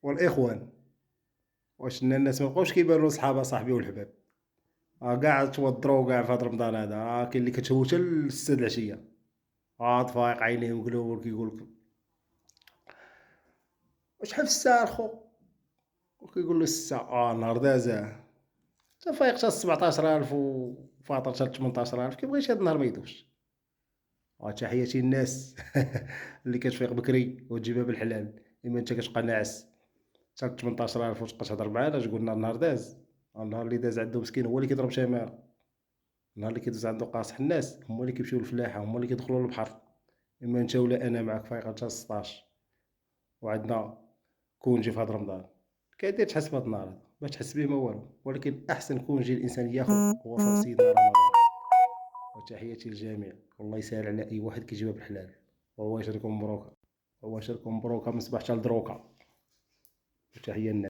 والإخوان. واش الناس مابقاوش كيبانو صحاب أصاحبي والحباب. كاع توضرو كاع في هاد رمضان هذا، كاين اللي كتشوفو حتى ل6 العشية، عاد فايق عينيه مقلوبة كيقول لك شحال في الساعة الخو، وكيقول له 6، النهار دازاه، أنت فايق حتى 17,000 وفاطر حتى 18,000، كيبغيش هاد النهار ما يدوزش. وتحياتي للناس اللي كتفيق بكري وتجيبها بالحلال، إما أنت كتبقى ناعس حتى 18,000 وتبقى تهضر معانا تقولنا النهار داز. النهار اللي داز عنده مسكين هو اللي كيضرب شمارة، النهار اللي كيدوز عنده قاصح الناس هما اللي كيمشيو للفلاحة، هما اللي كيدخلوا للبحر. إما أنت ولا أنا معاك فايقة حتى 16 وعندنا كونجي في هاد رمضان، كيدير تحس بهاد النهار هذا ما تحس به ما والو، ولكن أحسن كونجي الإنسان ياخد هو في سيدنا رمضان. وتحياتي للجميع، والله يسهل على أي واحد كيجيبها بالحلال. والله يشريكم مبروكة، الله يشريكم مبروكة من صباح حتى لدروكا. وتحية للناس.